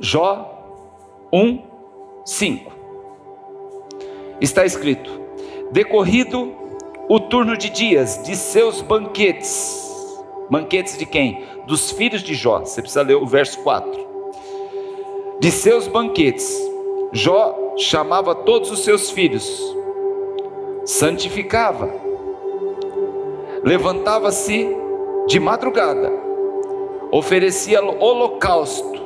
Jó 1:5. Está escrito: decorrido o turno de dias de seus banquetes. Banquetes de quem? Dos filhos de Jó. Você precisa ler o verso 4. De seus banquetes, Jó chamava todos os seus filhos, santificava, levantava-se de madrugada, oferecia holocausto,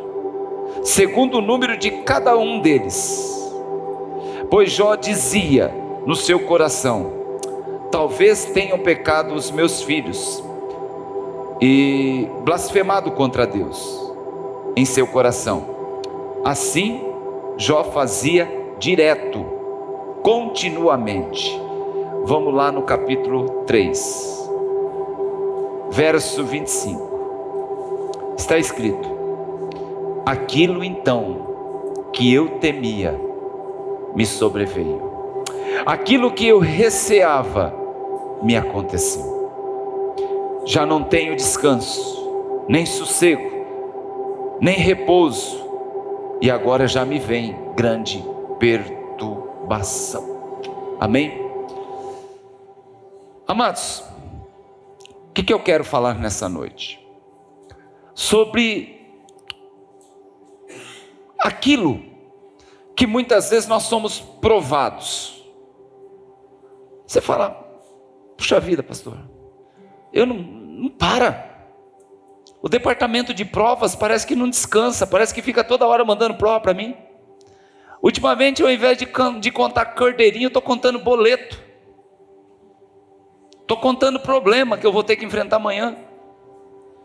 segundo o número de cada um deles. Pois Jó dizia no seu coração: talvez tenham pecado os meus filhos e blasfemado contra Deus em seu coração. Assim Jó fazia direto, continuamente. Vamos lá no capítulo 3, verso 25. Está escrito: aquilo então que eu temia me sobreveio, aquilo que eu receava me aconteceu. Já não tenho descanso, nem sossego, nem repouso, e agora já me vem grande perturbação. Amém? Amados, o que eu quero falar nessa noite? Sobre aquilo que muitas vezes nós somos provados. Você fala: puxa vida, pastor, eu não para. O departamento de provas parece que não descansa, parece que fica toda hora mandando prova para mim. Ultimamente, ao invés de contar cordeirinho, eu estou contando boleto. Estou contando problema que eu vou ter que enfrentar amanhã.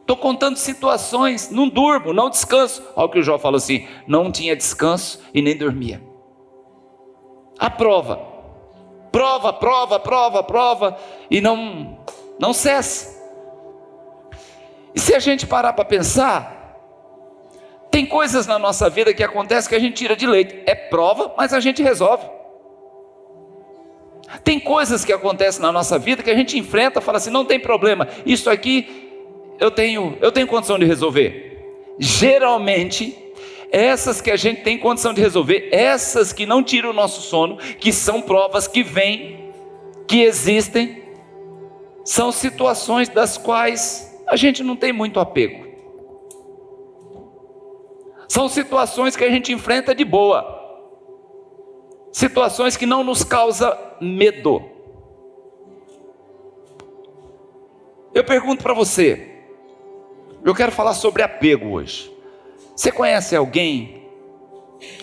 Estou contando situações, não durmo, não descanso. Olha o que o Jó falou assim: não tinha descanso e nem dormia. A prova, e não cessa. E se a gente parar para pensar, tem coisas na nossa vida que acontecem que a gente tira de leito. É prova, mas a gente resolve. Tem coisas que acontecem na nossa vida que a gente enfrenta, fala assim: não tem problema, isso aqui eu tenho condição de resolver. Geralmente, essas que a gente tem condição de resolver, essas que não tiram o nosso sono, que são provas que vêm, que existem, são situações das quais a gente não tem muito apego. São situações que a gente enfrenta de boa. Situações que não nos causam medo. Eu pergunto para você, eu quero falar sobre apego hoje. Você conhece alguém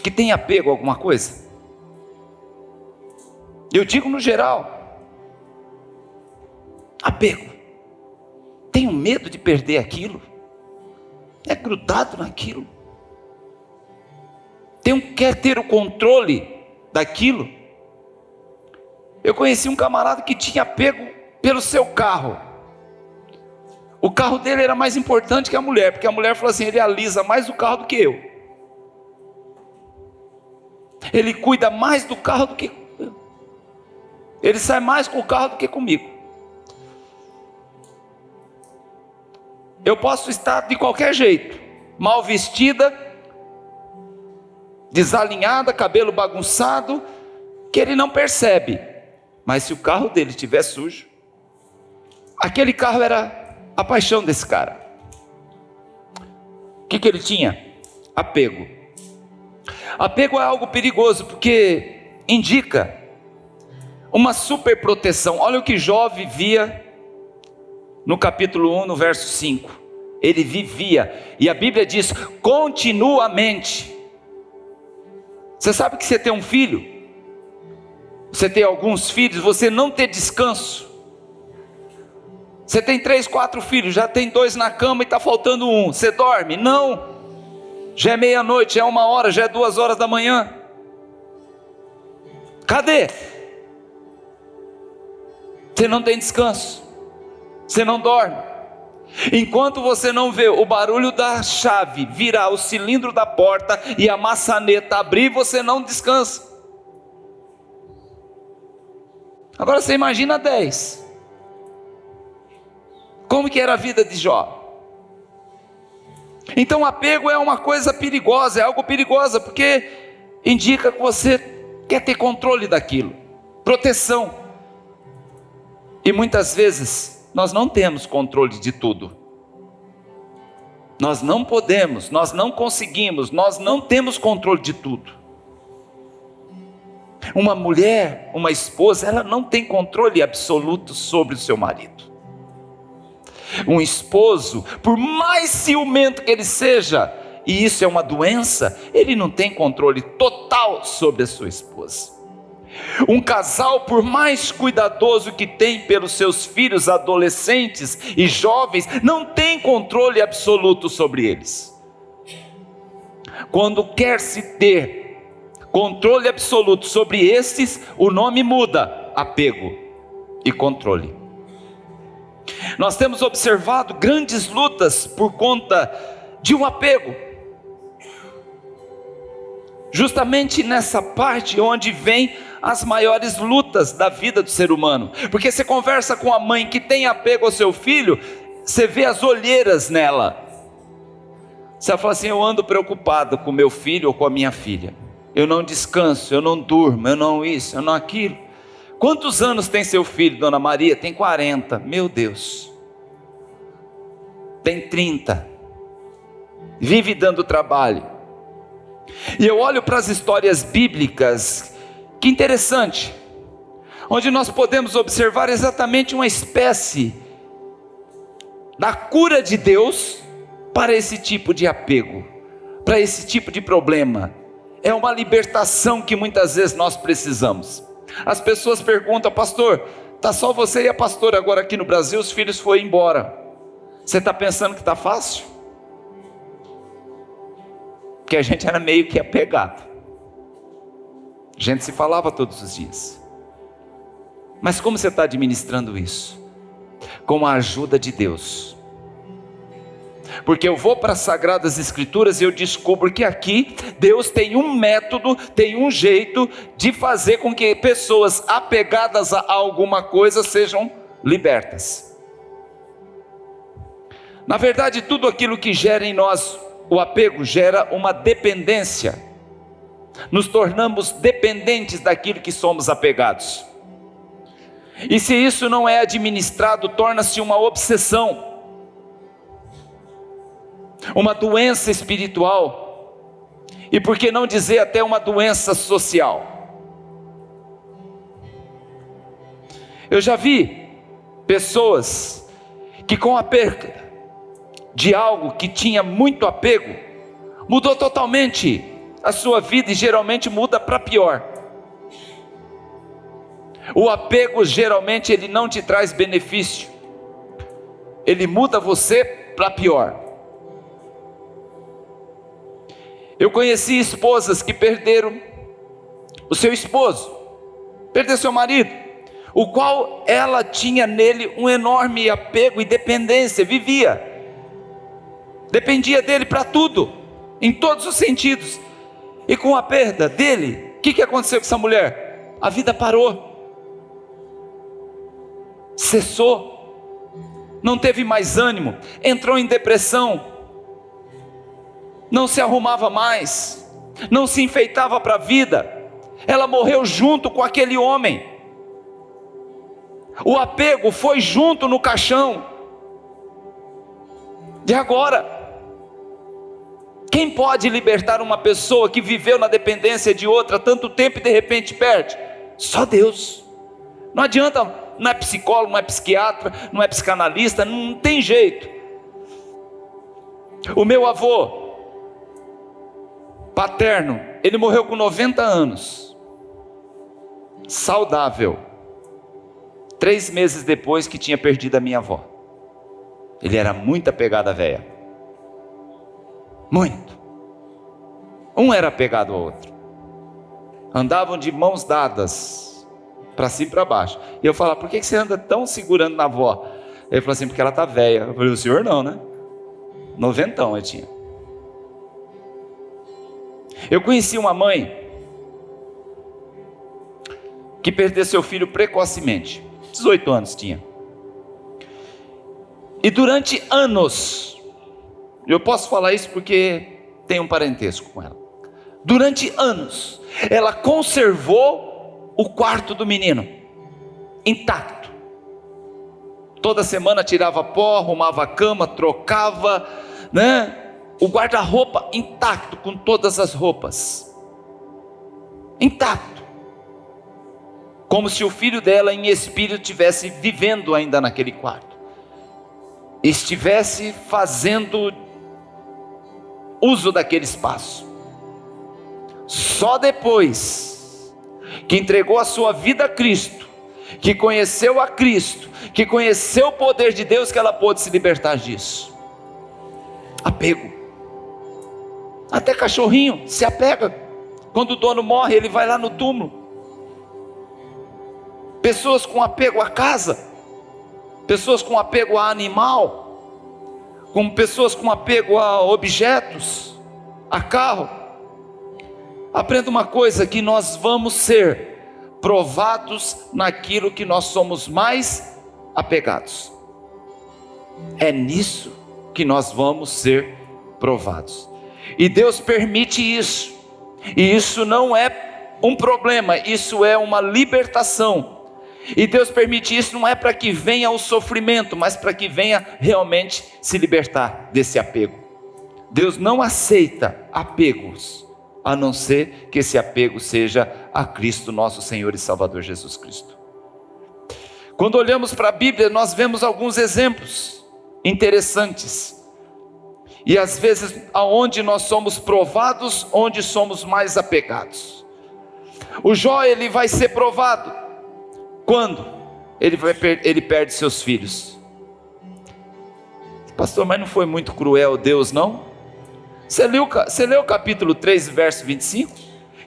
que tem apego a alguma coisa? Eu digo no geral. Apego. Tenho medo de perder aquilo. É grudado naquilo. Quer ter o controle daquilo. Eu conheci um camarada que tinha apego pelo seu carro. O carro dele era mais importante que a mulher, porque a mulher falou assim: ele alisa mais o carro do que eu. Ele cuida mais do carro do que eu. Ele sai mais com o carro do que comigo. Eu posso estar de qualquer jeito, mal vestida, desalinhada, cabelo bagunçado, que ele não percebe. Mas se o carro dele estiver sujo, aquele carro era a paixão desse cara. O que ele tinha? Apego. Apego é algo perigoso, porque indica uma superproteção. Olha o que Jó vivia no capítulo 1, no verso 5. Ele vivia, e a Bíblia diz, continuamente. Você sabe que você tem um filho, você tem alguns filhos, você não ter descanso. Você tem 3, 4 filhos, já tem 2 na cama e está faltando um. Você dorme? Não. Já é meia-noite, já é 1h, já é 2h da manhã. Cadê? Você não tem descanso. Você não dorme. Enquanto você não vê o barulho da chave virar o cilindro da porta e a maçaneta abrir, você não descansa. Agora você imagina 10. Como que era a vida de Jó? Então apego é uma coisa perigosa, é algo perigoso, porque indica que você quer ter controle daquilo, proteção. E muitas vezes nós não temos controle de tudo. Nós não podemos, nós não conseguimos, nós não temos controle de tudo. Uma mulher, uma esposa, ela não tem controle absoluto sobre o seu marido. Um esposo, por mais ciumento que ele seja, e isso é uma doença, ele não tem controle total sobre a sua esposa. Um casal, por mais cuidadoso que tem pelos seus filhos adolescentes e jovens, não tem controle absoluto sobre eles. Quando quer se ter controle absoluto sobre estes, o nome muda: apego e controle. Nós temos observado grandes lutas por conta de um apego. Justamente nessa parte onde vem as maiores lutas da vida do ser humano. Porque você conversa com a mãe que tem apego ao seu filho, você vê as olheiras nela. Você fala assim: eu ando preocupado com meu filho ou com a minha filha. Eu não descanso, eu não durmo, eu não isso, eu não aquilo. Quantos anos tem seu filho, dona Maria? Tem 40, meu Deus. Tem 30. Vive dando trabalho. E eu olho para as histórias bíblicas, que interessante, onde nós podemos observar exatamente uma espécie da cura de Deus para esse tipo de apego, para esse tipo de problema. É uma libertação que muitas vezes nós precisamos. As pessoas perguntam: pastor, está só você e a pastora agora aqui no Brasil, os filhos foram embora. Você está pensando que está fácil? Porque a gente era meio que apegado. A gente se falava todos os dias. Mas como você está administrando isso? Com a ajuda de Deus. Porque eu vou para as Sagradas Escrituras e eu descubro que aqui Deus tem um método, tem um jeito de fazer com que pessoas apegadas a alguma coisa sejam libertas. Na verdade, tudo aquilo que gera em nós o apego gera uma dependência. Nos tornamos dependentes daquilo que somos apegados. E se isso não é administrado, torna-se uma obsessão, uma doença espiritual, e por que não dizer até uma doença social. Eu já vi pessoas que com a perda de algo que tinha muito apego, mudou totalmente a sua vida, e geralmente muda para pior. O apego geralmente ele não te traz benefício, ele muda você para pior. Eu conheci esposas que perderam o seu esposo, perdeu seu marido, o qual ela tinha nele um enorme apego e dependência, dependia dele para tudo, em todos os sentidos. E com a perda dele, o que aconteceu com essa mulher? A vida parou, cessou, não teve mais ânimo, entrou em depressão, não se arrumava mais, não se enfeitava para a vida. Ela morreu junto com aquele homem. O apego foi junto no caixão. E agora, quem pode libertar uma pessoa que viveu na dependência de outra tanto tempo e de repente perde? Só Deus. Não adianta, não é psicólogo, não é psiquiatra, não é psicanalista, não tem jeito. O meu avô paterno, ele morreu com 90 anos, saudável, 3 meses depois que tinha perdido a minha avó. Ele era muito apegado à véia, muito. Um era apegado ao outro, andavam de mãos dadas, para cima e para baixo. E eu falava: por que você anda tão segurando na avó? Ele falou assim: porque ela está velha. Eu falei: o senhor não, né? 90 ele tinha. Eu conheci uma mãe que perdeu seu filho precocemente, 18 anos tinha. E durante anos, Eu posso falar isso porque tem um parentesco com ela. Durante anos, ela conservou o quarto do menino intacto. Toda semana tirava pó, arrumava a cama, trocava, o guarda-roupa intacto, com todas as roupas, intacto, como se o filho dela em espírito estivesse vivendo ainda naquele quarto, estivesse fazendo uso daquele espaço. Só depois que entregou a sua vida a Cristo, que conheceu a Cristo, que conheceu o poder de Deus, que ela pôde se libertar disso. Apego. Até cachorrinho se apega. Quando o dono morre, ele vai lá no túmulo. Pessoas com apego à casa, pessoas com apego a animal, como pessoas com apego a objetos, a carro. Aprenda uma coisa, que nós vamos ser provados naquilo que nós somos mais apegados. É nisso que nós vamos ser provados. E Deus permite isso. E isso não é um problema, isso é uma libertação. E Deus permite isso não é para que venha o sofrimento, mas para que venha realmente se libertar desse apego. Deus não aceita apegos, a não ser que esse apego seja a Cristo, nosso Senhor e Salvador Jesus Cristo. Quando olhamos para a Bíblia, nós vemos alguns exemplos interessantes. E às vezes, aonde nós somos provados, onde somos mais apegados. O Jó, ele vai ser provado quando ele perde seus filhos. Pastor, mas não foi muito cruel Deus, não? Você leu o capítulo 3, verso 25?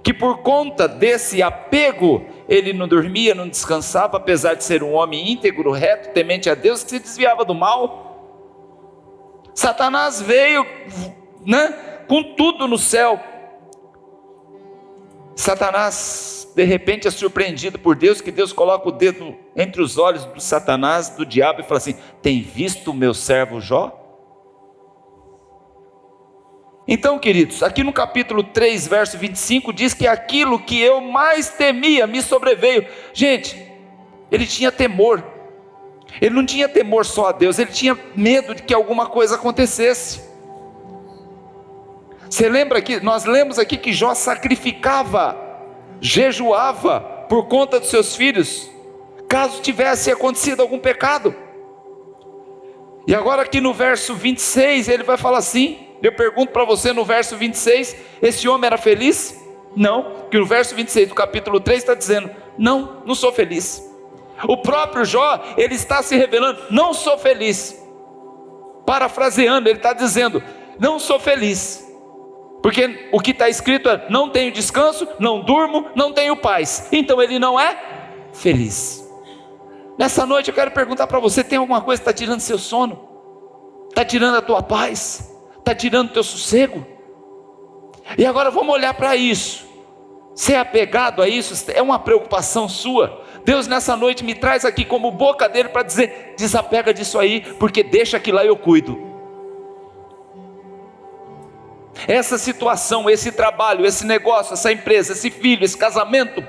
Que por conta desse apego, ele não dormia, não descansava, apesar de ser um homem íntegro, reto, temente a Deus, que se desviava do mal. Satanás veio, com tudo no céu. Satanás, de repente, é surpreendido por Deus, que Deus coloca o dedo entre os olhos do Satanás, do diabo, e fala assim: tem visto o meu servo Jó? Então, queridos, aqui no capítulo 3, verso 25, diz que aquilo que eu mais temia me sobreveio. Gente, ele tinha temor. Ele não tinha temor só a Deus, ele tinha medo de que alguma coisa acontecesse. Você lembra que nós lemos aqui que Jó sacrificava, jejuava por conta dos seus filhos, caso tivesse acontecido algum pecado. E agora aqui no verso 26, ele vai falar assim. Eu pergunto para você, no verso 26, esse homem era feliz? Não, porque no verso 26 do capítulo 3 está dizendo: não sou feliz. O próprio Jó, ele está se revelando: não sou feliz. Parafraseando, ele está dizendo: não sou feliz, porque o que está escrito é: não tenho descanso, não durmo, não tenho paz. Então ele não é feliz. Nessa noite eu quero perguntar para você: tem alguma coisa que está tirando seu sono? Está tirando a tua paz? Está tirando o teu sossego? E agora vamos olhar para isso. Ser apegado a isso é uma preocupação sua. Deus nessa noite me traz aqui como boca dele para dizer: desapega disso aí, porque deixa que lá eu cuido. Essa situação, esse trabalho, esse negócio, essa empresa, esse filho, esse casamento,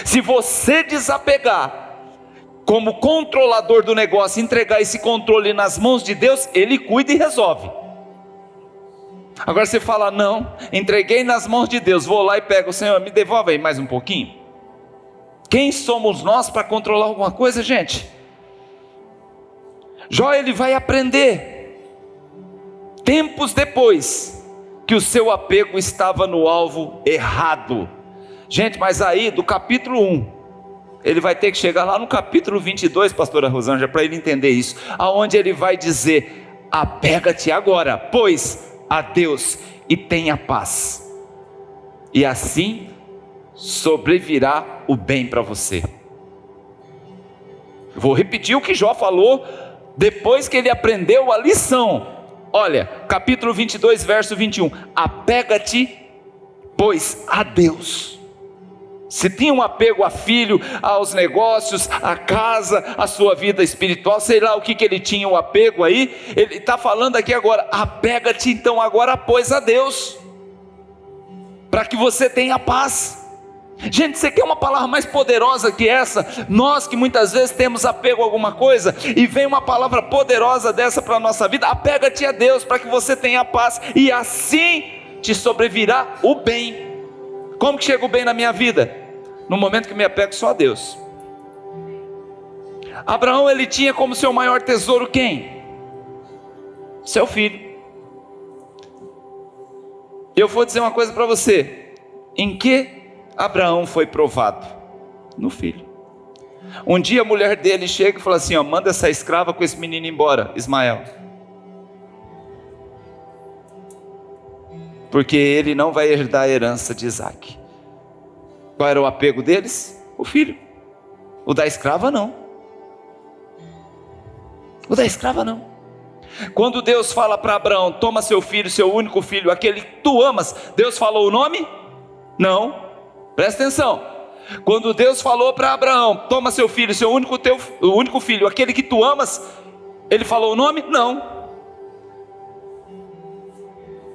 se você desapegar, como controlador do negócio, entregar esse controle nas mãos de Deus, Ele cuida e resolve. Agora você fala: não, entreguei nas mãos de Deus, vou lá e pego, Senhor, me devolve aí mais um pouquinho. Quem somos nós para controlar alguma coisa, gente? Jó, ele vai aprender, tempos depois, que o seu apego estava no alvo errado. Gente, mas aí do capítulo 1, ele vai ter que chegar lá no capítulo 22, pastora Rosângela, para ele entender isso, aonde ele vai dizer: apega-te agora, pois, a Deus, e tenha paz, e assim sobrevirá o bem para você. Vou repetir o que Jó falou depois que ele aprendeu a lição. Olha, capítulo 22, verso 21: apega-te, pois, a Deus. Se tinha um apego a filho, aos negócios, à casa, à sua vida espiritual, sei lá o que ele tinha um apego aí, ele está falando aqui agora, apega-te então agora, pois, a Deus, para que você tenha paz. Gente, você quer uma palavra mais poderosa que essa? Nós que muitas vezes temos apego a alguma coisa, e vem uma palavra poderosa dessa para a nossa vida, apega-te a Deus, para que você tenha paz, e assim te sobrevirá o bem. Como que chega o bem na minha vida? No momento que me apego só a Deus. Abraão, ele tinha como seu maior tesouro quem? Seu filho. Eu vou dizer uma coisa para você, em que Abraão foi provado? No filho. Um dia a mulher dele chega e fala assim, manda essa escrava com esse menino embora, Ismael, porque ele não vai herdar a herança de Isaac. Qual era o apego deles? O filho. O da escrava não. O da escrava não. Quando Deus fala para Abraão, toma seu filho, seu único filho, aquele que tu amas, Deus falou o nome? Não. Presta atenção. Quando Deus falou para Abraão, toma seu filho, seu único filho, aquele que tu amas, ele falou o nome? Não.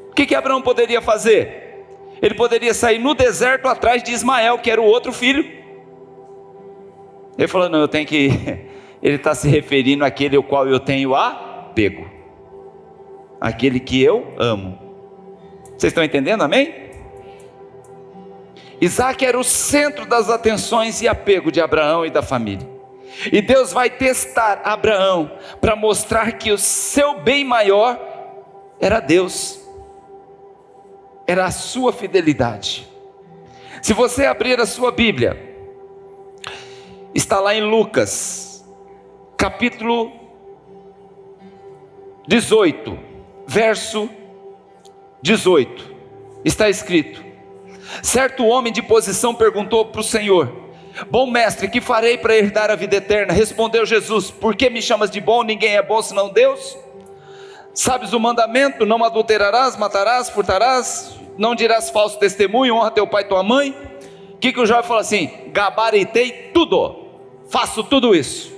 O que Abraão poderia fazer? Ele poderia sair no deserto atrás de Ismael, que era o outro filho. Ele falou, não, eu tenho que... Ele está se referindo àquele ao qual eu tenho apego, aquele que eu amo. Vocês estão entendendo, amém? Isaac era o centro das atenções e apego de Abraão e da família. E Deus vai testar Abraão para mostrar que o seu bem maior era Deus, era a sua fidelidade. Se você abrir a sua Bíblia, está lá em Lucas, capítulo 18, verso 18, está escrito: certo homem de posição perguntou para o Senhor: bom mestre, que farei para herdar a vida eterna? Respondeu Jesus: por que me chamas de bom? Ninguém é bom senão Deus. Sabes o mandamento: não adulterarás, matarás, furtarás, não dirás falso testemunho, honra teu pai e tua mãe. O que o jovem falou assim? Gabaritei tudo, faço tudo isso,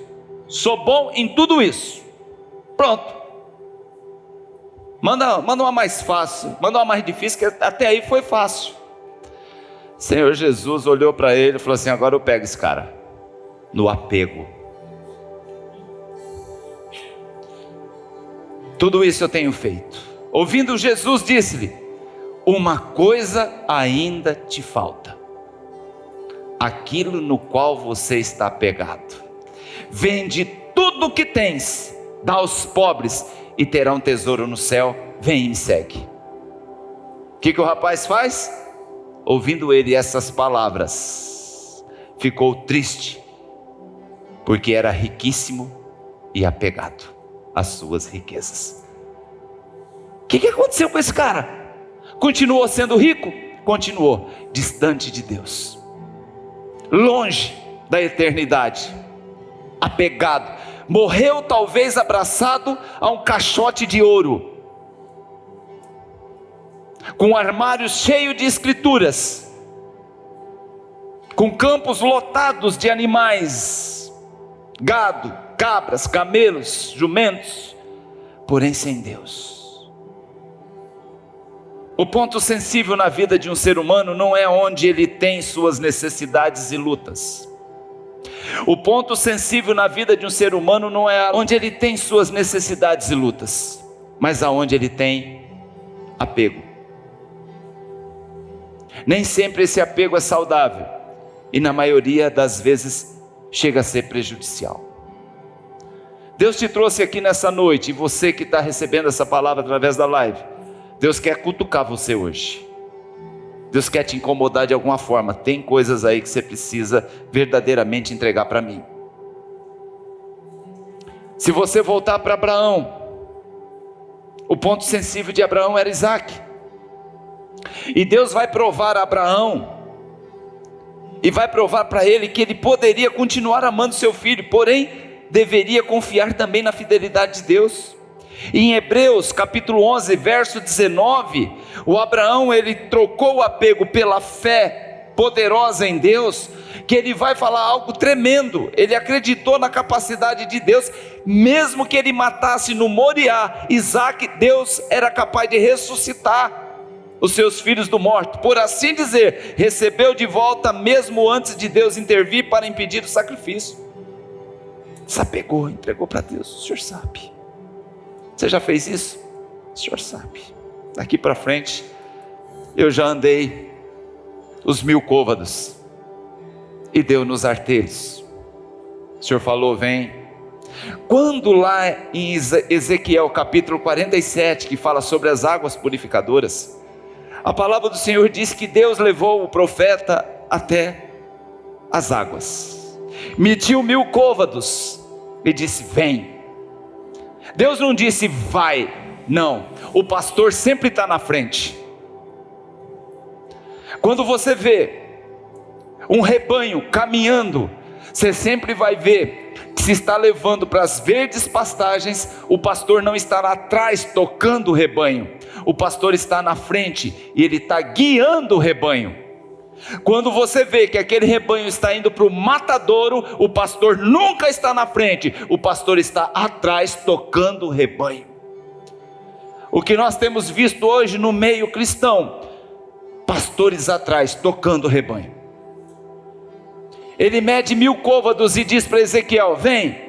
sou bom em tudo isso. Pronto. Manda uma mais fácil, manda uma mais difícil, que até aí foi fácil. Senhor Jesus olhou para ele e falou assim: agora eu pego esse cara no apego. Tudo isso eu tenho feito. Ouvindo Jesus, disse-lhe: uma coisa ainda te falta, aquilo no qual você está apegado. Vende tudo o que tens, dá aos pobres e terá um tesouro no céu. Vem e me segue. O que o rapaz faz? Ouvindo ele essas palavras, ficou triste, porque era riquíssimo e apegado às suas riquezas. O que aconteceu com esse cara? Continuou sendo rico? Continuou distante de Deus, longe da eternidade, apegado. Morreu talvez abraçado a um caixote de ouro, com um armário cheio de escrituras, com campos lotados de animais, gado, cabras, camelos, jumentos, porém sem Deus. O ponto sensível na vida de um ser humano não é onde ele tem suas necessidades e lutas. O ponto sensível na vida de um ser humano não é onde ele tem suas necessidades e lutas, mas aonde ele tem apego. Nem sempre esse apego é saudável, e na maioria das vezes chega a ser prejudicial. Deus te trouxe aqui nessa noite, e você que está recebendo essa palavra através da live, Deus quer cutucar você hoje. Deus quer te incomodar de alguma forma. Tem coisas aí que você precisa verdadeiramente entregar para mim. Se você voltar para Abraão, o ponto sensível de Abraão era Isaac. E Deus vai provar a Abraão, e vai provar para ele que ele poderia continuar amando seu filho, porém deveria confiar também na fidelidade de Deus. E em Hebreus capítulo 11, verso 19, o Abraão ele trocou o apego pela fé poderosa em Deus, que ele vai falar algo tremendo. Ele acreditou na capacidade de Deus, mesmo que ele matasse no Moriá Isaac, Deus era capaz de ressuscitar os seus filhos do morto, por assim dizer, recebeu de volta mesmo antes de Deus intervir para impedir o sacrifício. Se apegou, entregou para Deus. O Senhor sabe. Você já fez isso? O Senhor sabe. Daqui para frente, eu já andei os 1000 côvados e deu nos artelhos. O Senhor falou: vem. Quando lá em Ezequiel capítulo 47, que fala sobre as águas purificadoras, a palavra do Senhor diz que Deus levou o profeta até as águas, mediu 1000 côvados e disse: vem. Deus não disse vai, não. O pastor sempre está na frente. Quando você vê um rebanho caminhando, você sempre vai ver que se está levando para as verdes pastagens, o pastor não está lá atrás tocando o rebanho, o pastor está na frente e ele está guiando o rebanho. Quando você vê que aquele rebanho está indo para o matadouro, o pastor nunca está na frente, o pastor está atrás tocando o rebanho. O que nós temos visto hoje no meio cristão, pastores atrás tocando o rebanho. Ele mede 1000 côvados e diz para Ezequiel: vem.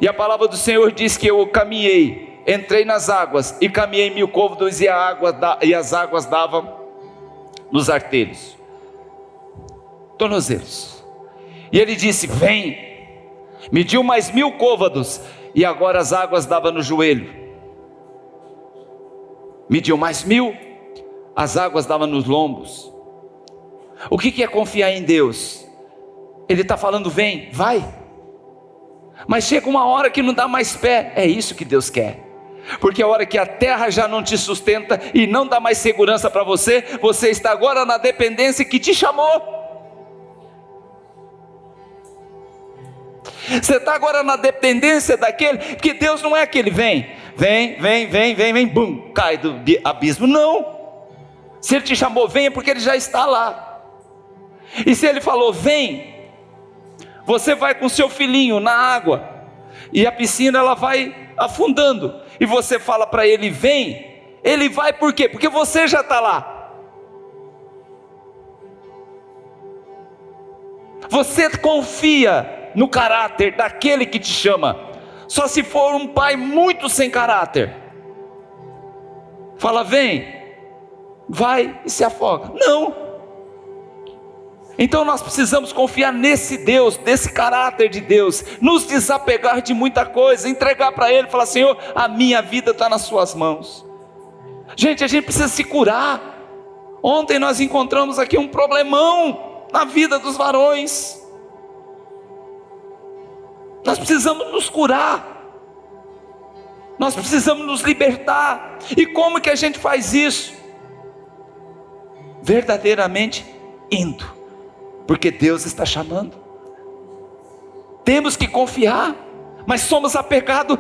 E a palavra do Senhor diz que eu caminhei, entrei nas águas e caminhei 1000 côvados e as águas davam nos artelhos, tornozelos. E ele disse: vem. Mediu mais 1000 côvados e agora as águas davam no joelho. Mediu mais 1000, as águas davam nos lombos. O que é confiar em Deus? Ele está falando: vem, vai. Mas chega uma hora que não dá mais pé. É isso que Deus quer. Porque a hora que a terra já não te sustenta e não dá mais segurança para você, você está agora na dependência que te chamou. Você está agora na dependência daquele, porque Deus não é aquele vem, bum, cai do abismo. Não. Se Ele te chamou, vem, é porque Ele já está lá. E se Ele falou vem, você vai com seu filhinho na água, e a piscina ela vai afundando, e você fala para ele vem, ele vai por quê? Porque você já está lá. Você confia no caráter daquele que te chama. Só se for um pai muito sem caráter, fala vem, vai e se afoga. Não. Então nós precisamos confiar nesse Deus, nesse caráter de Deus, nos desapegar de muita coisa, entregar para Ele, falar: Senhor, a minha vida está nas suas mãos. Gente, a gente precisa se curar. Ontem nós encontramos aqui um problemão na vida dos varões. Nós precisamos nos curar, nós precisamos nos libertar. E como que a gente faz isso? Verdadeiramente indo, porque Deus está chamando. Temos que confiar, mas somos apegados.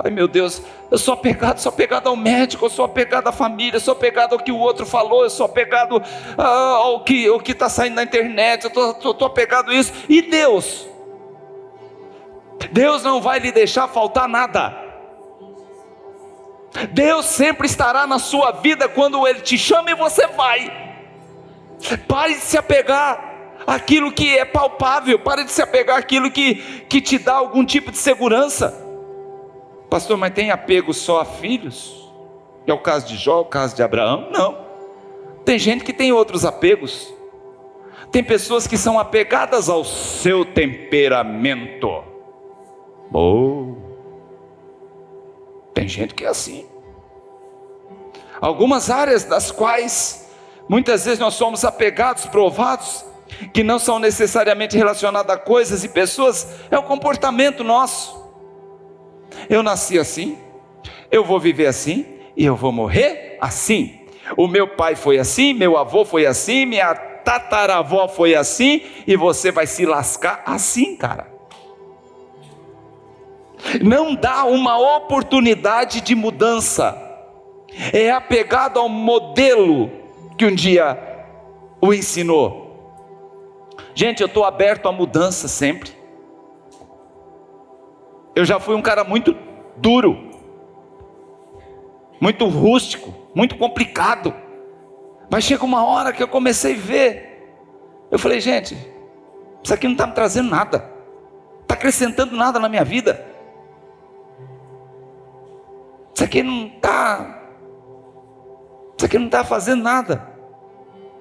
Ai meu Deus, eu sou apegado ao médico, eu sou apegado à família, eu sou apegado ao que o outro falou, eu sou apegado ao que está saindo na internet, eu estou apegado a isso. E Deus? Deus não vai lhe deixar faltar nada. Deus sempre estará na sua vida quando Ele te chama e você vai. Pare de se apegar àquilo que é palpável, pare de se apegar àquilo que te dá algum tipo de segurança. Pastor, mas tem apego só a filhos? É o caso de Jó, o caso de Abraão? Não. Tem gente que tem outros apegos. Tem pessoas que são apegadas ao seu temperamento. Tem gente que é assim. Algumas áreas das quais muitas vezes nós somos apegados, provados, que não são necessariamente relacionadas a coisas e pessoas, é o comportamento nosso. Eu nasci assim, eu vou viver assim, e eu vou morrer assim. O meu pai foi assim, meu avô foi assim, minha tataravó foi assim, e você vai se lascar assim, cara. Não dá uma oportunidade de mudança. É apegado ao modelo que um dia o ensinou. Gente, eu estou aberto à mudança sempre. Eu já fui um cara muito duro, muito rústico, muito complicado. Mas chega uma hora que eu comecei a ver. Eu falei, gente, isso aqui não está me trazendo nada. Não está acrescentando nada na minha vida. Isso aqui não está fazendo nada.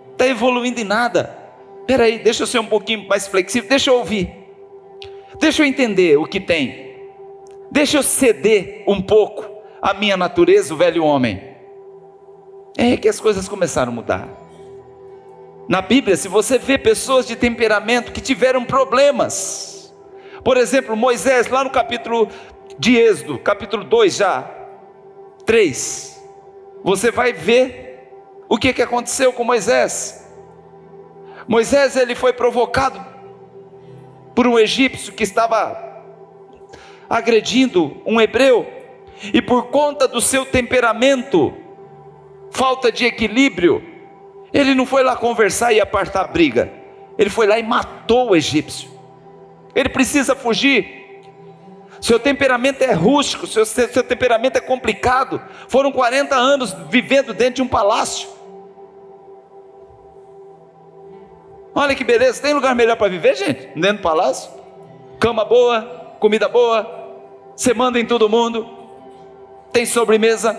Não está evoluindo em nada. Espera aí, deixa eu ser um pouquinho mais flexível. Deixa eu ouvir. Deixa eu entender o que tem. Deixa eu ceder um pouco a minha natureza, o velho homem. É que as coisas começaram a mudar. Na Bíblia, se você vê pessoas de temperamento que tiveram problemas, por exemplo, Moisés, lá no capítulo de Êxodo, capítulo 2 já, 3, você vai ver o que aconteceu com Moisés. Moisés, ele foi provocado por um egípcio que estava agredindo um hebreu, e por conta do seu temperamento, falta de equilíbrio, ele não foi lá conversar e apartar a briga, ele foi lá e matou o egípcio. Ele precisa fugir. Seu temperamento é rústico, seu temperamento é complicado. Foram 40 anos vivendo dentro de um palácio. Olha que beleza, tem lugar melhor para viver, gente? Dentro do palácio, cama boa, comida boa, você manda em todo mundo, tem sobremesa,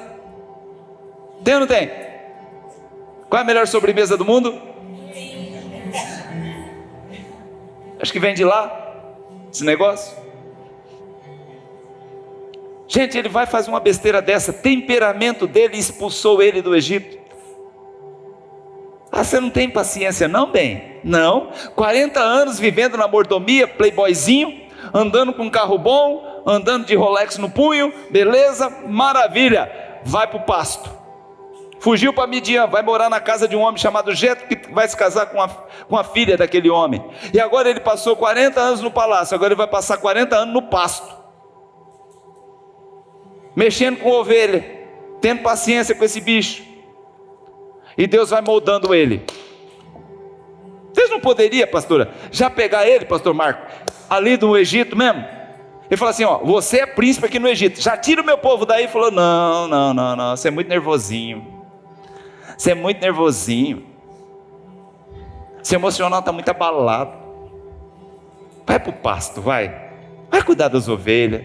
tem ou não tem? Qual é a melhor sobremesa do mundo? Acho que vem de lá, esse negócio. Gente, ele vai fazer uma besteira dessa, temperamento dele expulsou ele do Egito. Ah, você não tem paciência não, bem? Não, 40 anos vivendo na mordomia, playboyzinho, andando com um carro bom, andando de Rolex no punho, beleza, maravilha, vai para o pasto. Fugiu para Midian, vai morar na casa de um homem chamado Jetro, que vai se casar com a filha daquele homem. E agora ele passou 40 anos no palácio, agora ele vai passar 40 anos no pasto, mexendo com ovelha, tendo paciência com esse bicho. E Deus vai moldando ele. Vocês não poderiam, pastora, já pegar ele, pastor Marco, ali do Egito mesmo? Ele falou assim, ó, você é príncipe aqui no Egito, já tira o meu povo daí. Ele falou, não, você é muito nervosinho. Você é muito nervosinho. Seu emocional está muito abalado. Vai para o pasto, vai cuidar das ovelhas,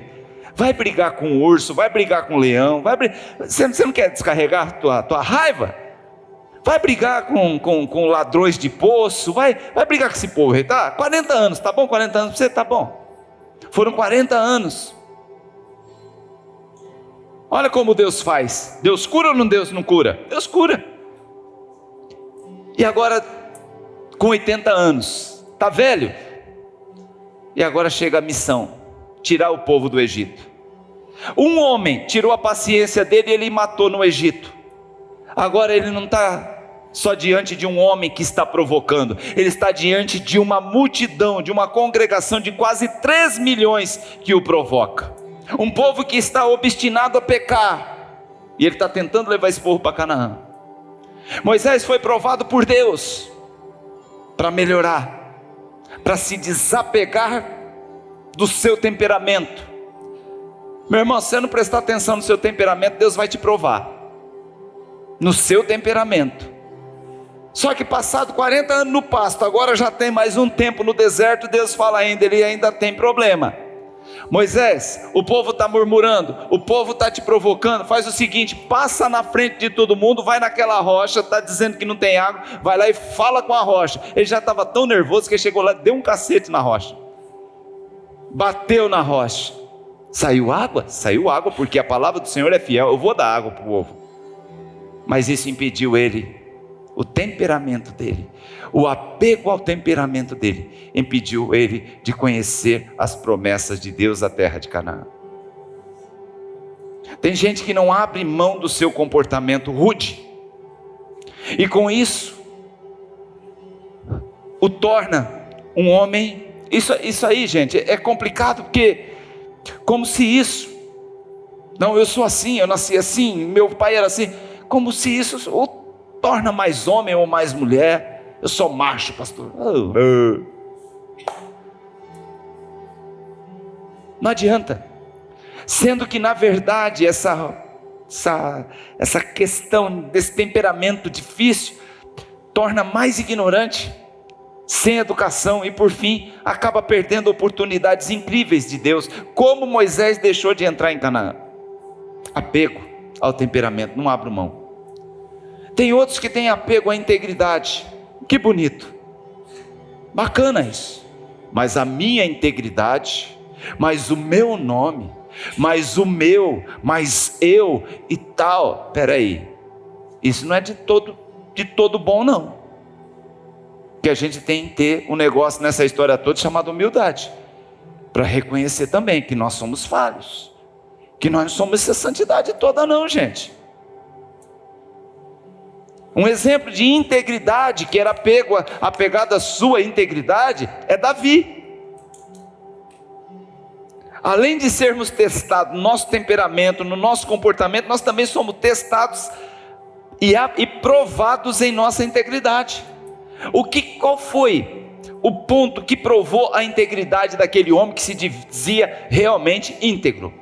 vai brigar com o urso, vai brigar com o leão, você não quer descarregar tua raiva? Vai brigar com ladrões de poço, vai brigar com esse povo aí, tá? 40 anos, tá bom? 40 anos para você, tá bom. Foram 40 anos. Olha como Deus faz. Deus cura ou Deus não cura? Deus cura. E agora, com 80 anos, tá velho? E agora chega a missão, tirar o povo do Egito. Um homem tirou a paciência dele e ele matou no Egito. Agora ele não está só diante de um homem que está provocando, ele está diante de uma multidão, de uma congregação de quase 3 milhões que o provoca. Um povo que está obstinado a pecar, e ele está tentando levar esse povo para Canaã. Moisés foi provado por Deus para melhorar, para se desapegar do seu temperamento. Meu irmão, se você não prestar atenção no seu temperamento, Deus vai te provar no seu temperamento. Só que passado 40 anos no pasto, agora já tem mais um tempo no deserto, Deus fala ainda, ele ainda tem problema. Moisés, o povo está murmurando, o povo está te provocando, faz o seguinte, passa na frente de todo mundo, vai naquela rocha, está dizendo que não tem água, vai lá e fala com a rocha. Ele já estava tão nervoso que ele chegou lá, deu um cacete na rocha, bateu na rocha, saiu água, porque a palavra do Senhor é fiel, eu vou dar água para o povo. Mas isso impediu ele, o temperamento dele, o apego ao temperamento dele, impediu ele de conhecer as promessas de Deus na terra de Canaã. Tem gente que não abre mão do seu comportamento rude, e com isso, o torna um homem, isso aí gente, é complicado, porque, como se isso, não, eu sou assim, eu nasci assim, meu pai era assim, como se isso o torna mais homem ou mais mulher. Eu sou macho, pastor. Não adianta. Sendo que na verdade essa questão desse temperamento difícil torna mais ignorante, sem educação, e por fim acaba perdendo oportunidades incríveis de Deus, como Moisés deixou de entrar em Canaã. Apego ao temperamento, não abro mão. Tem outros que têm apego à integridade. Que bonito, bacana isso. Mas a minha integridade, mas o meu nome, mas o meu, mas eu e tal. Peraí, isso não é de todo bom não. Que a gente tem que ter um negócio nessa história toda chamado humildade, para reconhecer também que nós somos falhos, que nós não somos essa santidade toda não, gente. Um exemplo de integridade, que era apegado à sua integridade, é Davi. Além de sermos testados no nosso temperamento, no nosso comportamento, nós também somos testados e provados em nossa integridade. Qual foi o ponto que provou a integridade daquele homem que se dizia realmente íntegro?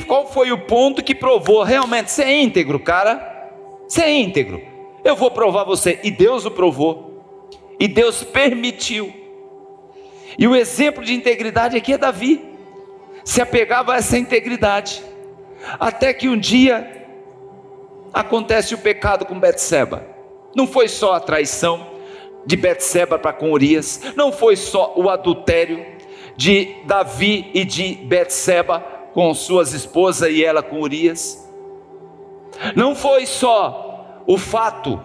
Qual foi o ponto que provou realmente? Você é íntegro, cara, você é íntegro, eu vou provar você. E Deus o provou, e Deus permitiu. E o exemplo de integridade aqui é Davi, se apegava a essa integridade, até que um dia acontece o pecado com Betseba. Não foi só a traição de Betseba para com Urias, não foi só o adultério de Davi e de Betseba com suas esposas e ela com Urias, não foi só o fato,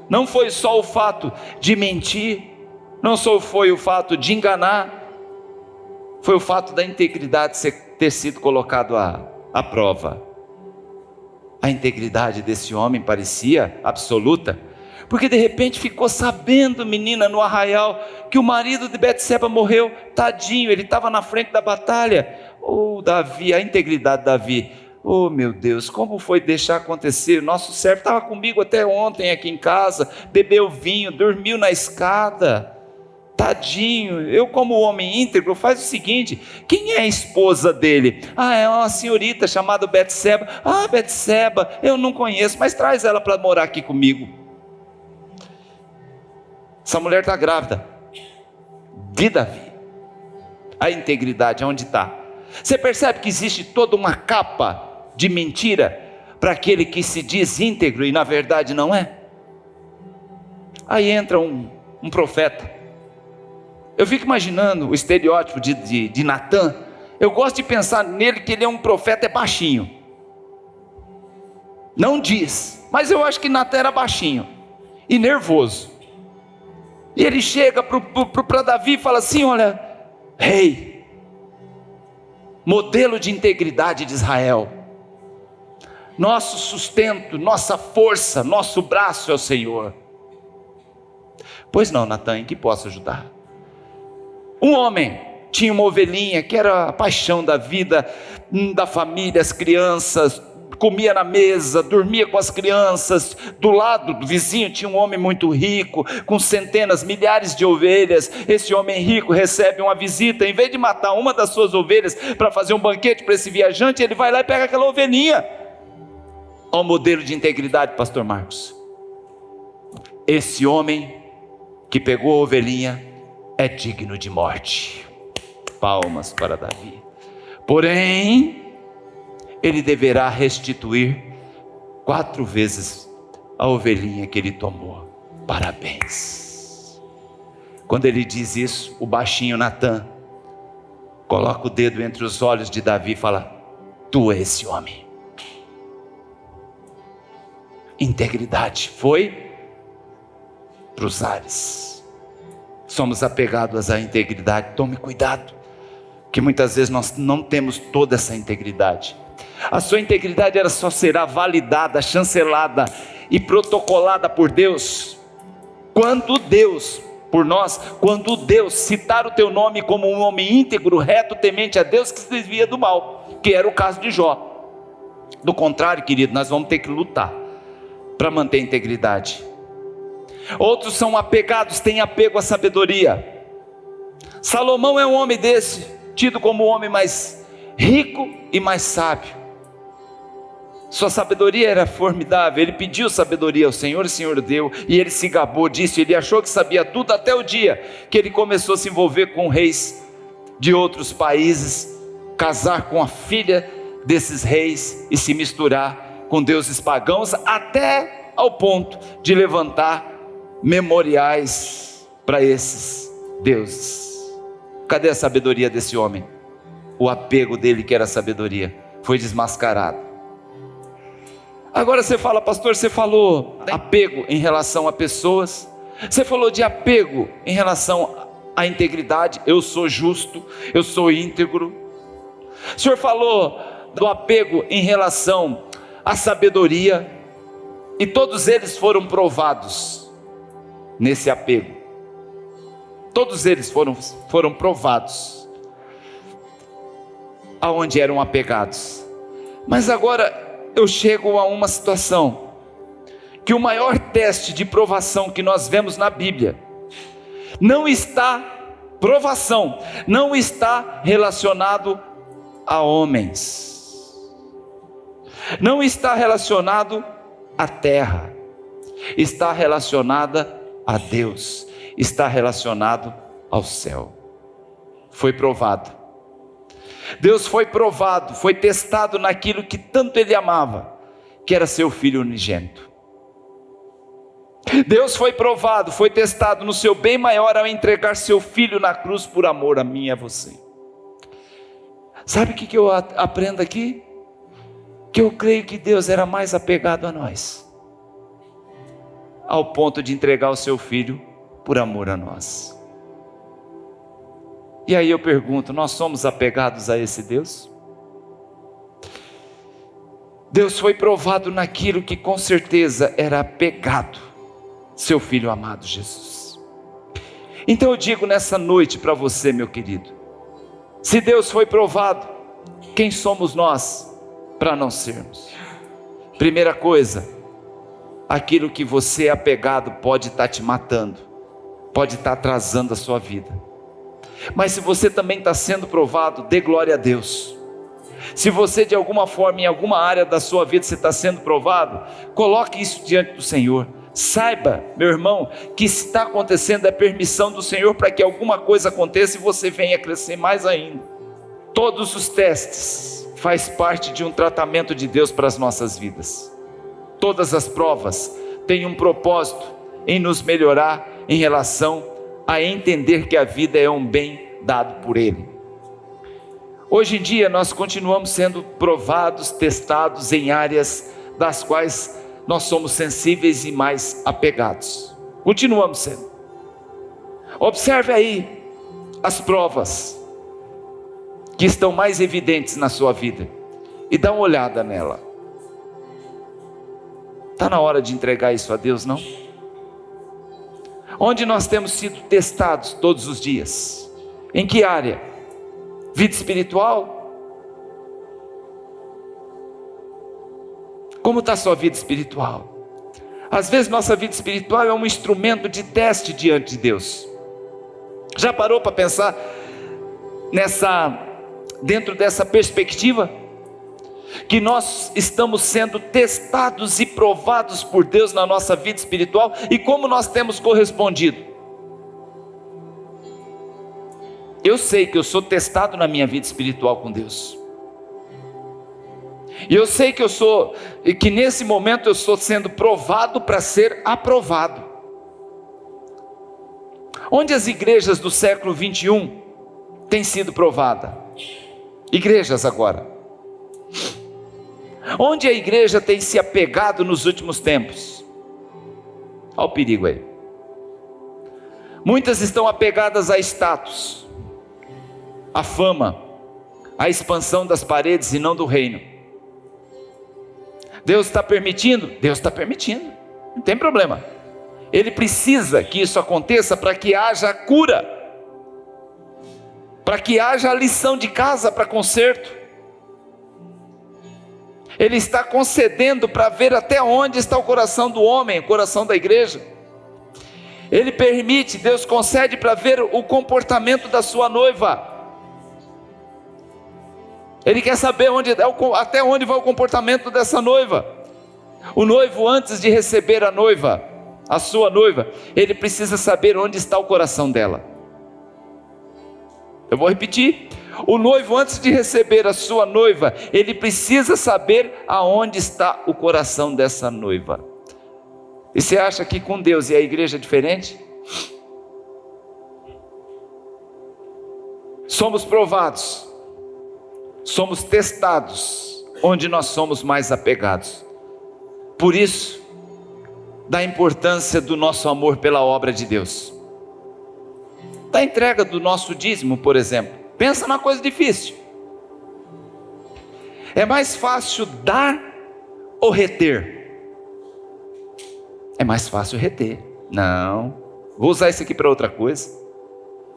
não foi só o fato de mentir, não só foi o fato de enganar, foi o fato da integridade ter sido colocado à prova. A integridade desse homem parecia absoluta, porque de repente ficou sabendo, menina, no arraial, que o marido de Betseba morreu. Tadinho, ele estava na frente da batalha. Davi, a integridade de Davi, meu Deus, como foi deixar acontecer? Nosso servo estava comigo até ontem aqui em casa, bebeu vinho, dormiu na escada. Tadinho. Eu, como homem íntegro, faz o seguinte: quem é a esposa dele? É uma senhorita chamada Betseba. Betseba, eu não conheço, mas traz ela para morar aqui comigo. Essa mulher está grávida de Davi. A integridade, onde está? Você percebe que existe toda uma capa de mentira para aquele que se diz íntegro e na verdade não é? Aí entra um profeta. Eu fico imaginando o estereótipo de Natan. Eu gosto de pensar nele que ele é um profeta baixinho. Não diz, mas eu acho que Natan era baixinho e nervoso. E ele chega para Davi e fala assim: olha, rei, modelo de integridade de Israel, nosso sustento, nossa força, nosso braço é o Senhor. Pois não, Natan, em que posso ajudar? Um homem tinha uma ovelhinha que era a paixão da vida, da família, as crianças, comia na mesa, dormia com as crianças. Do lado do vizinho tinha um homem muito rico, com centenas, milhares de ovelhas. Esse homem rico recebe uma visita. Em vez de matar uma das suas ovelhas para fazer um banquete para esse viajante, ele vai lá e pega aquela ovelhinha. Olha o modelo de integridade, pastor Marcos. Esse homem que pegou a ovelhinha é digno de morte. Palmas para Davi. Porém, ele deverá restituir 4 vezes a ovelhinha que ele tomou. Parabéns. Quando ele diz isso, o baixinho Natan coloca o dedo entre os olhos de Davi e fala: tu és esse homem. Integridade foi para os ares. Somos apegados à integridade. Tome cuidado, que muitas vezes nós não temos toda essa integridade. A sua integridade ela só será validada, chancelada e protocolada por Deus quando Deus, por nós, quando Deus citar o teu nome como um homem íntegro, reto, temente a Deus, que se desvia do mal, que era o caso de Jó. Do contrário, querido, nós vamos ter que lutar para manter a integridade. Outros são apegados, têm apego à sabedoria. Salomão é um homem desse, tido como o homem mais rico e mais sábio. Sua sabedoria era formidável. Ele pediu sabedoria ao Senhor, e o Senhor deu, e ele se gabou disso. Ele achou que sabia tudo, até o dia que ele começou a se envolver com reis de outros países, casar com a filha desses reis e se misturar com deuses pagãos, até ao ponto de levantar memoriais para esses deuses. Cadê a sabedoria desse homem? O apego dele, que era a sabedoria, foi desmascarado. Agora você fala, pastor, você falou de apego em relação a pessoas, você falou de apego em relação à integridade, eu sou justo, eu sou íntegro. O senhor falou do apego em relação à sabedoria, e todos eles foram provados nesse apego. Todos eles foram provados aonde eram apegados. Mas agora eu chego a uma situação que o maior teste de provação que nós vemos na Bíblia não está relacionado a homens, não está relacionado à terra, está relacionada a Deus, está relacionado ao céu. Foi provado. Deus foi provado, foi testado naquilo que tanto Ele amava, que era seu Filho unigênito. Deus foi provado, foi testado no seu bem maior ao entregar seu Filho na cruz por amor a mim e a você. Sabe o que eu aprendo aqui? Que eu creio que Deus era mais apegado a nós, ao ponto de entregar o seu Filho por amor a nós. E aí eu pergunto, nós somos apegados a esse Deus? Deus foi provado naquilo que com certeza era apegado, seu Filho amado Jesus. Então eu digo nessa noite para você, meu querido, se Deus foi provado, quem somos nós para não sermos? Primeira coisa, aquilo que você é apegado pode estar te matando, pode estar atrasando a sua vida. Mas se você também está sendo provado, dê glória a Deus. Se você de alguma forma, em alguma área da sua vida, você está sendo provado, coloque isso diante do Senhor. Saiba, meu irmão, que se está acontecendo é permissão do Senhor para que alguma coisa aconteça e você venha crescer mais ainda. Todos os testes faz parte de um tratamento de Deus para as nossas vidas. Todas as provas têm um propósito em nos melhorar em relação a entender que a vida é um bem dado por Ele. Hoje em dia nós continuamos sendo provados, testados em áreas das quais nós somos sensíveis e mais apegados. Continuamos sendo. Observe aí as provas que estão mais evidentes na sua vida e dá uma olhada nela. Está na hora de entregar isso a Deus, não? Onde nós temos sido testados todos os dias? Em que área? Vida espiritual? Como está a sua vida espiritual? Às vezes nossa vida espiritual é um instrumento de teste diante de Deus. Já parou para pensar dentro dessa perspectiva? Que nós estamos sendo testados e provados por Deus na nossa vida espiritual, e como nós temos correspondido. Eu sei que eu sou testado na minha vida espiritual com Deus, e eu sei que nesse momento eu estou sendo provado para ser aprovado. Onde as igrejas do século 21 têm sido provadas? Igrejas agora. Onde a igreja tem se apegado nos últimos tempos? Olha o perigo aí. Muitas estão apegadas a status, a fama, a expansão das paredes e não do reino. Deus está permitindo? Deus está permitindo, não tem problema. Ele precisa que isso aconteça para que haja cura, para que haja a lição de casa para conserto. Ele está concedendo para ver até onde está o coração do homem, o coração da igreja. Ele permite, Deus concede para ver o comportamento da sua noiva. Ele quer saber até onde vai o comportamento dessa noiva. O noivo, antes de receber a noiva, a sua noiva, ele precisa saber onde está o coração dela. Eu vou repetir. O noivo, antes de receber a sua noiva, ele precisa saber aonde está o coração dessa noiva. E você acha que com Deus e a igreja é diferente? Somos provados, somos testados, onde nós somos mais apegados. Por isso, da importância do nosso amor pela obra de Deus. Da entrega do nosso dízimo, por exemplo. Pensa numa coisa difícil. É mais fácil dar ou reter? É mais fácil reter. Não, vou usar isso aqui para outra coisa.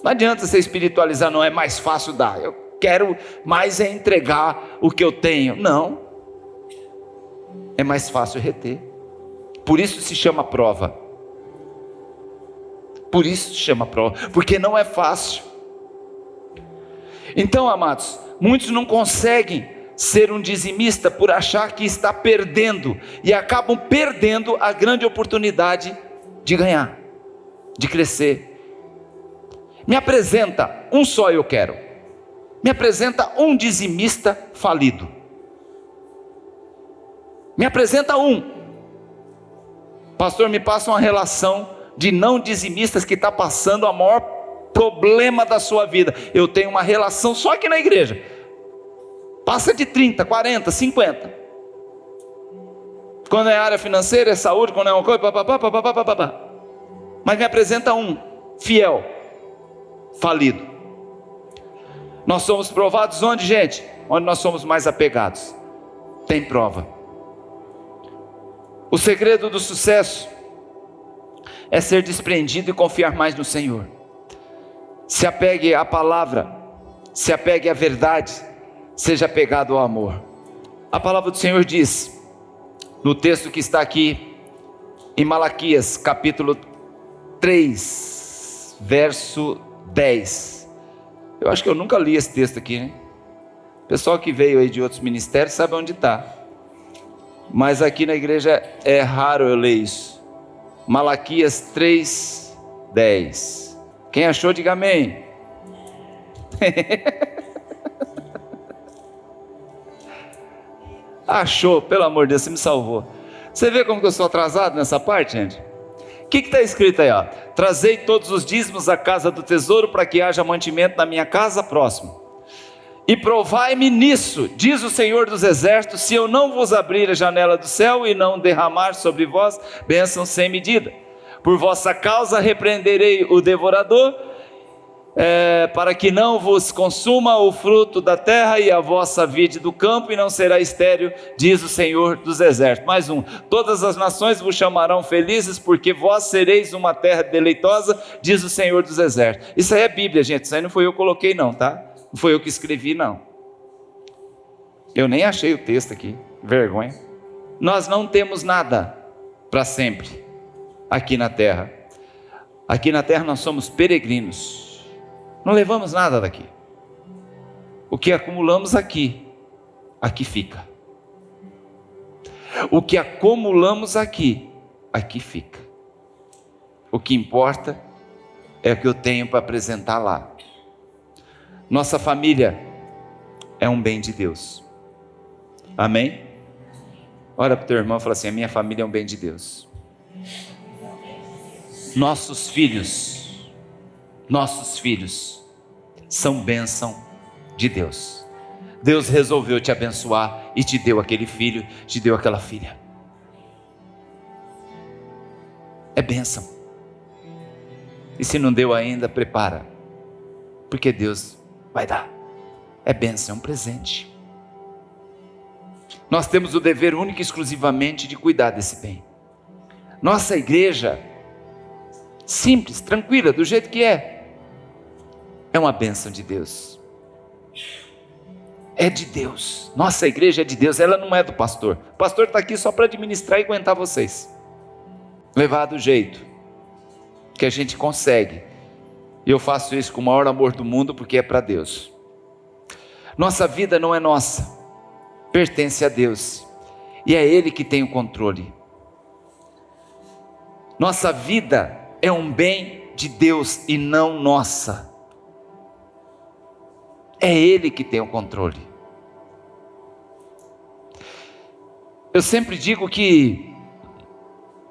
Não adianta você espiritualizar, não é mais fácil dar. Eu quero mais é entregar o que eu tenho. Não, é mais fácil reter. Por isso se chama prova. Por isso se chama prova, porque não é fácil. Então, amados, muitos não conseguem ser um dizimista por achar que está perdendo, e acabam perdendo a grande oportunidade de ganhar, de crescer. Me apresenta um só, eu quero. Me apresenta um dizimista falido. Me apresenta um. Pastor, me passa uma relação de não dizimistas que está passando a maior problema da sua vida. Eu tenho uma relação só aqui na igreja. Passa de 30, 40, 50. Quando é área financeira, é saúde, quando é uma coisa, papapá. Mas me apresenta um fiel, falido. Nós somos provados onde, gente? Onde nós somos mais apegados. Tem prova. O segredo do sucesso é ser desprendido e confiar mais no Senhor. Se apegue à palavra, se apegue à verdade, seja apegado ao amor. A palavra do Senhor diz, no texto que está aqui, em Malaquias, capítulo 3, verso 10. Eu acho que eu nunca li esse texto aqui, né? O pessoal que veio aí de outros ministérios sabe onde está. Mas aqui na igreja é raro eu ler isso. Malaquias 3, 10. Quem achou, diga amém. Achou, pelo amor de Deus, você me salvou. Você vê como que eu sou atrasado nessa parte, gente? O que está escrito aí? Ó? Trazei todos os dízimos à casa do tesouro, para que haja mantimento na minha casa próximo. E provai-me nisso, diz o Senhor dos Exércitos, se eu não vos abrir a janela do céu e não derramar sobre vós bênção sem medida. Por vossa causa repreenderei o devorador, para que não vos consuma o fruto da terra e a vossa vide do campo, e não será estéril, diz o Senhor dos Exércitos. Mais um, todas as nações vos chamarão felizes, porque vós sereis uma terra deleitosa, diz o Senhor dos Exércitos. Isso aí é Bíblia, gente, isso aí não foi eu que coloquei não, tá? Não foi eu que escrevi não. Eu nem achei o texto aqui, vergonha. Nós não temos nada para sempre aqui na terra. Aqui na terra nós somos peregrinos. Não levamos nada daqui. O que acumulamos aqui, aqui fica. O que acumulamos aqui, aqui fica. O que importa é o que eu tenho para apresentar lá. Nossa família é um bem de Deus. Amém? Olha para o teu irmão e fala assim: a minha família é um bem de Deus. Nossos filhos são bênção de Deus. Deus resolveu te abençoar e te deu aquele filho, te deu aquela filha. É bênção. E se não deu ainda, prepara, porque Deus vai dar. É bênção, é um presente. Nós temos o dever único e exclusivamente de cuidar desse bem. Nossa igreja, simples, tranquila, do jeito que é uma bênção de Deus. É de Deus. Nossa igreja é de Deus, ela não é do pastor. O pastor está aqui só para administrar e aguentar vocês, levar do jeito. que a gente consegue. E eu faço isso com o maior amor do mundo, porque é para Deus. Nossa vida não é nossa, pertence a Deus. E é Ele que tem o controle. Nossa vida é um bem de Deus e não nossa. É Ele que tem o controle. Eu sempre digo que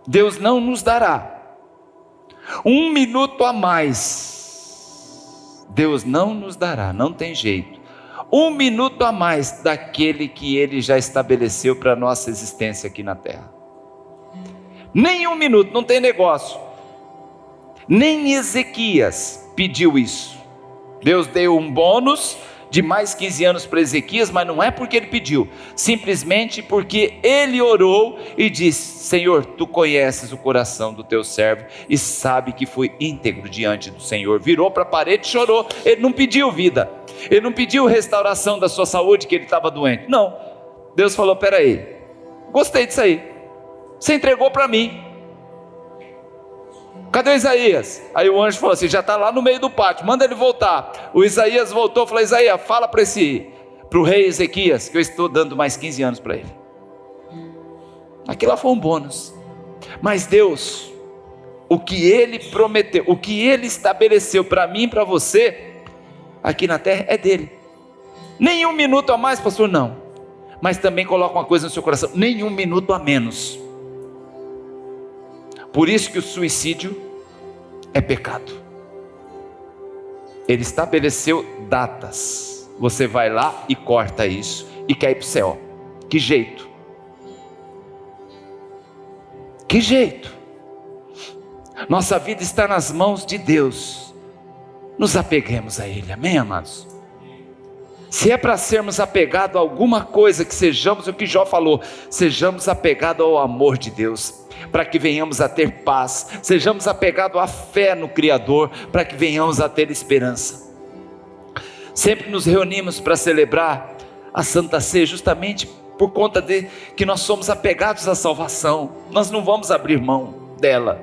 Deus não nos dará um minuto a mais. Deus não nos dará, não tem jeito. Um minuto a mais daquele que Ele já estabeleceu para a nossa existência aqui na terra. Nem um minuto, não tem negócio. Nem Ezequias pediu isso. Deus deu um bônus de mais 15 anos para Ezequias, mas não é porque ele pediu, simplesmente porque ele orou e disse: Senhor, tu conheces o coração do teu servo e sabe que foi íntegro diante do Senhor. Virou para a parede e chorou. Ele não pediu vida, ele não pediu restauração da sua saúde, que ele estava doente. Não, Deus falou: peraí, gostei disso aí, você entregou para mim, cadê o Isaías? Aí o anjo falou assim: já está lá no meio do pátio, manda ele voltar. O Isaías voltou e falou: Isaías, fala para o rei Ezequias que eu estou dando mais 15 anos para ele. Aquilo lá foi um bônus. Mas Deus, o que Ele prometeu, o que Ele estabeleceu para mim e para você aqui na terra é dele. Nem um minuto a mais, pastor, não. Mas também coloca uma coisa no seu coração: nem um minuto a menos. Por isso que o suicídio é pecado. Ele estabeleceu datas. Você vai lá e corta isso e quer ir para o céu. Que jeito? Que jeito? Nossa vida está nas mãos de Deus. Nos apeguemos a Ele, amém, amados? Se é para sermos apegados a alguma coisa, que sejamos o que Jó falou, sejamos apegados ao amor de Deus, para que venhamos a ter paz. Sejamos apegados à fé no Criador, para que venhamos a ter esperança. Sempre nos reunimos para celebrar a Santa Ceia, justamente por conta de que nós somos apegados à salvação. Nós não vamos abrir mão dela.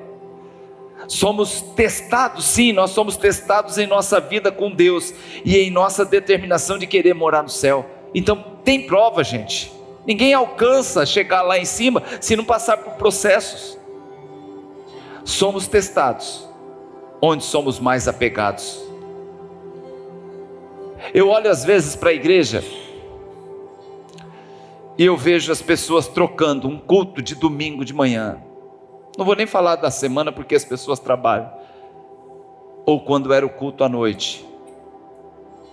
Somos testados, sim, nós somos testados em nossa vida com Deus e em nossa determinação de querer morar no céu. Então tem prova, gente. Ninguém alcança chegar lá em cima se não passar por processos. Somos testados onde somos mais apegados. Eu olho às vezes para a igreja e eu vejo as pessoas trocando um culto de domingo de manhã. Não vou nem falar da semana, porque as pessoas trabalham. Ou quando era o culto à noite.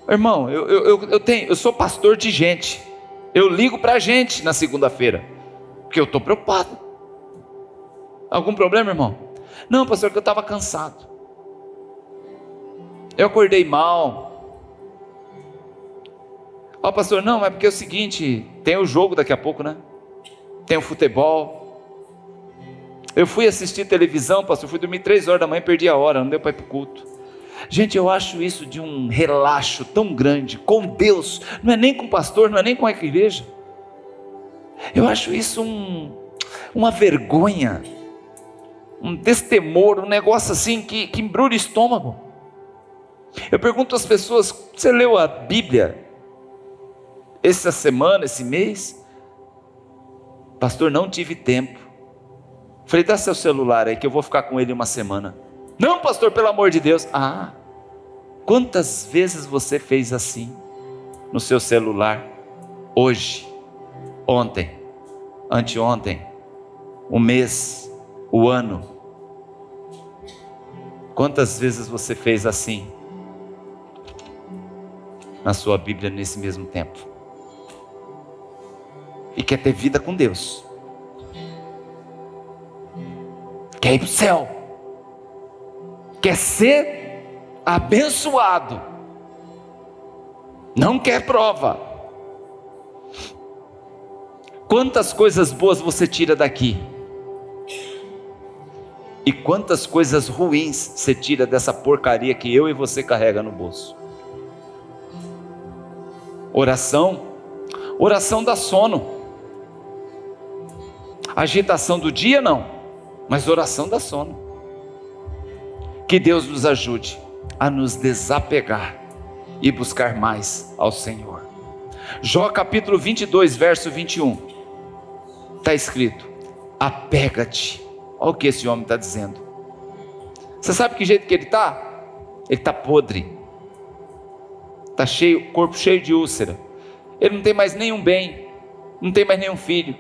Irmão, eu sou pastor de gente. Eu ligo para a gente na segunda-feira, porque eu estou preocupado. Algum problema, irmão? Não, pastor, que eu estava cansado. Eu acordei mal. Ó, pastor, não, é porque é o seguinte, tem o jogo daqui a pouco, né? Tem o futebol. Eu fui assistir televisão, pastor, fui dormir 3 horas da manhã, perdi a hora, não deu para ir para o culto. Gente, eu acho isso de um relaxo tão grande com Deus. Não é nem com o pastor, não é nem com a igreja. Eu acho isso uma vergonha, um destemor, um negócio assim que embrulha o estômago. Eu pergunto às pessoas: você leu a Bíblia essa semana, esse mês? Pastor, não tive tempo. Falei: dá seu celular aí que eu vou ficar com ele uma semana. Não, pastor, pelo amor de Deus. Ah, quantas vezes você fez assim no seu celular? Hoje, ontem, anteontem, o mês, o ano. Quantas vezes você fez assim na sua Bíblia nesse mesmo tempo? E quer ter vida com Deus, quer ir para o céu, quer ser abençoado, não quer prova. Quantas coisas boas você tira daqui, e quantas coisas ruins você tira dessa porcaria que eu e você carrega no bolso. Oração dá sono. Agitação do dia não, mas oração dá sono. Que Deus nos ajude a nos desapegar e buscar mais ao Senhor. Jó capítulo 22, verso 21, está escrito: apega-te. Olha o que esse homem está dizendo. Você sabe que jeito que ele está? Ele está podre, está cheio, corpo cheio de úlcera. Ele não tem mais nenhum bem, não tem mais nenhum filho,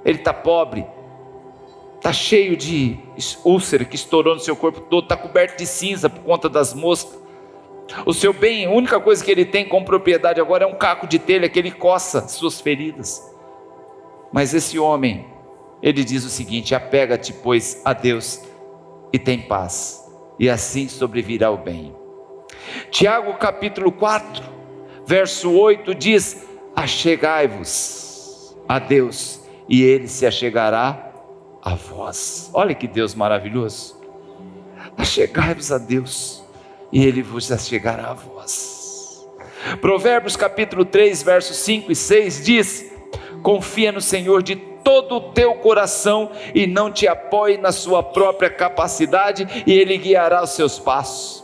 ele está pobre, está cheio de úlcera que estourou no seu corpo todo, está coberto de cinza por conta das moscas. O seu bem, a única coisa que ele tem com propriedade agora é um caco de telha que ele coça suas feridas. Mas esse homem, ele diz o seguinte: apega-te, pois, a Deus e tem paz, e assim sobrevirá o bem. Tiago capítulo 4, verso 8 diz: achegai-vos a Deus, e Ele se achegará a vós. Olha que Deus maravilhoso. Achegai-vos a Deus, e Ele vos achegará a vós. Provérbios capítulo 3, versos 5 e 6 diz: confia no Senhor de todo o teu coração, e não te apoie na sua própria capacidade, e Ele guiará os seus passos.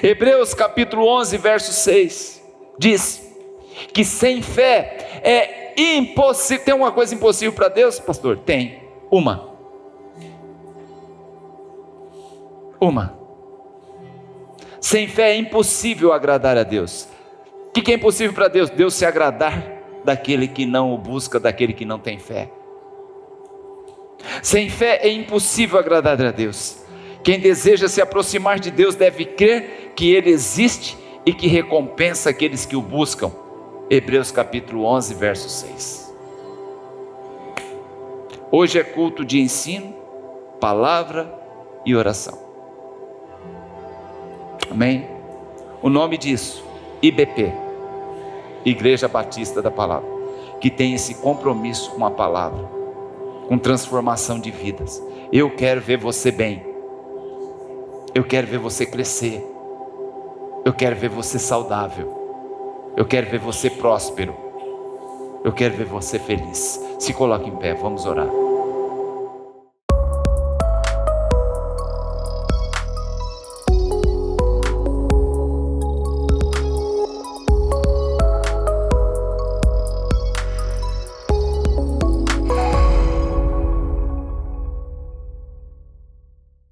Hebreus capítulo 11, verso 6 diz que sem fé é impossível. Tem uma coisa impossível para Deus, pastor? Tem, uma. Sem fé é impossível agradar a Deus. O que é impossível para Deus? Deus se agradar daquele que não o busca, daquele que não tem fé. Sem fé é impossível agradar a Deus. Quem deseja se aproximar de Deus deve crer que Ele existe e que recompensa aqueles que o buscam. Hebreus capítulo 11, verso 6. Hoje é culto de ensino, palavra e oração. Amém? O nome disso, IBP, Igreja Batista da Palavra, que tem esse compromisso com a palavra, com transformação de vidas. Eu quero ver você bem, eu quero ver você crescer, eu quero ver você saudável, eu quero ver você próspero, eu quero ver você feliz. Se coloque em pé, vamos orar.